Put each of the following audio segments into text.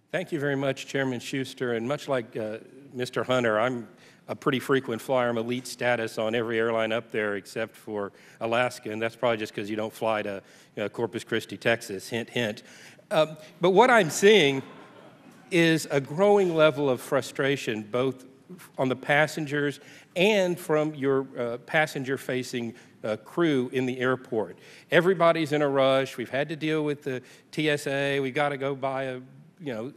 Thank you very much, Chairman Schuster. And much like Mr. Hunter, I'm a pretty frequent flyer. I'm elite status on every airline up there except for Alaska, and that's probably just because you don't fly to Corpus Christi, Texas, hint, hint. But what I'm seeing is a growing level of frustration, both on the passengers and from your passenger-facing crew in the airport. Everybody's in a rush. We've had to deal with the TSA. We've got to go buy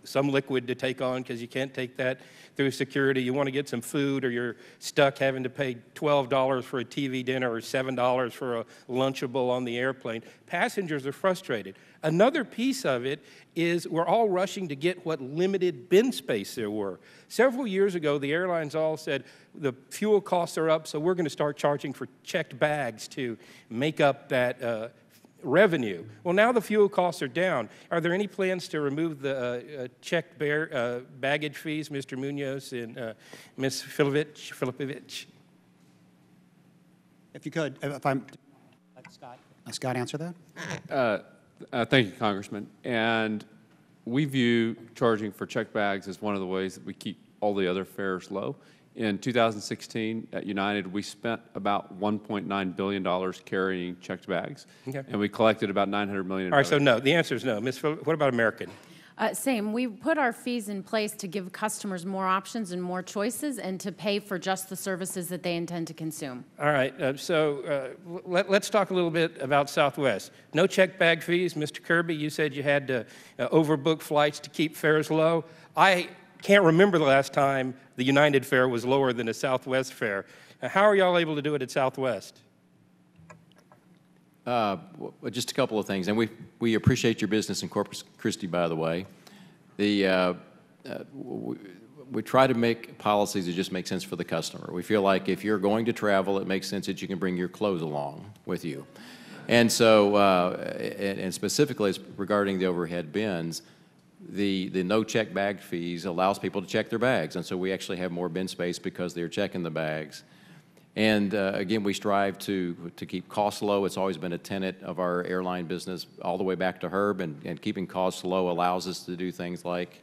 some liquid to take on because you can't take that through security. You want to get some food, or you're stuck having to pay $12 for a TV dinner or $7 for a Lunchable on the airplane. Passengers are frustrated. Another piece of it is we're all rushing to get what limited bin space there were. Several years ago, the airlines all said the fuel costs are up, so we're going to start charging for checked bags to make up that revenue. Well, now the fuel costs are down. Are there any plans to remove the checked baggage fees, Mr. Munoz and Ms. Filipovich? If you could, if I'm, Scott answer that? Thank you, Congressman. And we view charging for checked bags as one of the ways that we keep all the other fares low. In 2016, at United, we spent about $1.9 billion carrying checked bags, and we collected about $900 million. All right, so no. The answer is no. Ms. What about American? Same. We put our fees in place to give customers more options and more choices and to pay for just the services that they intend to consume. All right. Let's talk a little bit about Southwest. No checked bag fees. Mr. Kirby, you said you had to overbook flights to keep fares low. I can't remember the last time the United fare was lower than a Southwest fare. How are y'all able to do it at Southwest? Just a couple of things, and we appreciate your business in Corpus Christi, by the way. We try to make policies that just make sense for the customer. We feel like if you're going to travel, it makes sense that you can bring your clothes along with you. And so, and specifically regarding the overhead bins, the no check bag fees allows people to check their bags, and so we actually have more bin space because they're checking the bags. And again, we strive to keep costs low. It's always been a tenet of our airline business all the way back to Herb, and keeping costs low allows us to do things like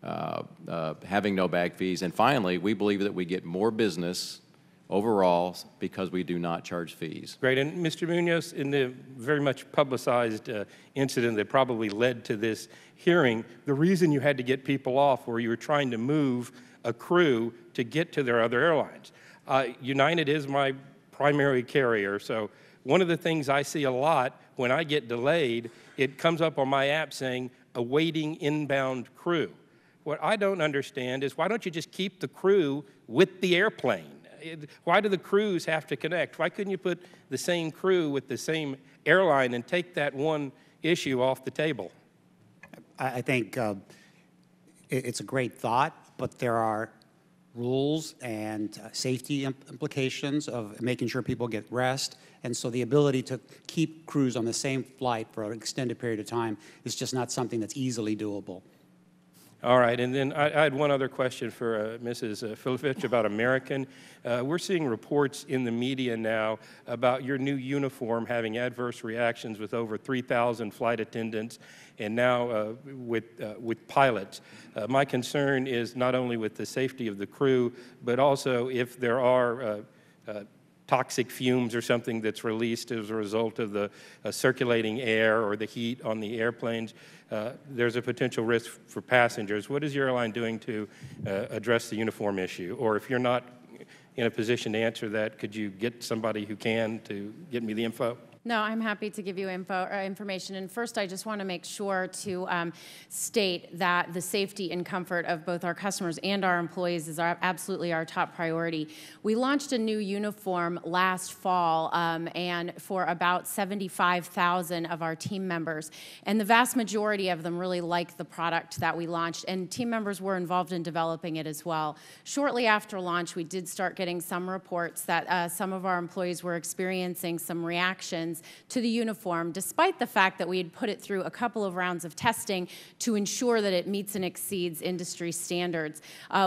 having no bag fees. And finally, we believe that we get more business overall because we do not charge fees. Great. And Mr. Munoz, in the very much publicized incident that probably led to this hearing, the reason you had to get people off were you were trying to move a crew to get to their other airlines. United is my primary carrier, so one of the things I see a lot when I get delayed, it comes up on my app saying, awaiting inbound crew. What I don't understand is why don't you just keep the crew with the airplane? Why do the crews have to connect? Why couldn't you put the same crew with the same airline and take that one issue off the table? I think it's a great thought, but there are rules and safety implications of making sure people get rest. And so the ability to keep crews on the same flight for an extended period of time is just not something that's easily doable. All right, and then I had one other question for Mrs. Filipovich about American. We're seeing reports in the media now about your new uniform having adverse reactions with over 3,000 flight attendants and now with pilots. My concern is not only with the safety of the crew, but also if there are toxic fumes or something that's released as a result of the circulating air or the heat on the airplanes, there's a potential risk for passengers. What is your airline doing to address the uniform issue? Or if you're not in a position to answer that, could you get somebody who can to get me the info? No, I'm happy to give you information. And first, I just want to make sure to state that the safety and comfort of both our customers and our employees is absolutely our top priority. We launched a new uniform last fall and for about 75,000 of our team members. And the vast majority of them really like the product that we launched, and team members were involved in developing it as well. Shortly after launch, we did start getting some reports that some of our employees were experiencing some reactions alterations to the uniform, despite the fact that we had put it through a couple of rounds of testing to ensure that it meets and exceeds industry standards.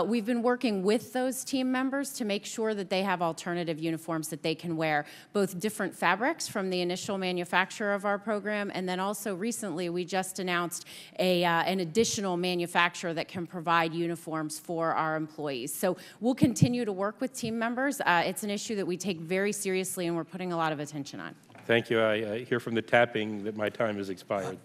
We've been working with those team members to make sure that they have alternative uniforms that they can wear, both different fabrics from the initial manufacturer of our program, and then also recently we just announced an additional manufacturer that can provide uniforms for our employees. So we'll continue to work with team members. It's an issue that we take very seriously and we're putting a lot of attention on. Thank you. I hear from the tapping that my time has expired.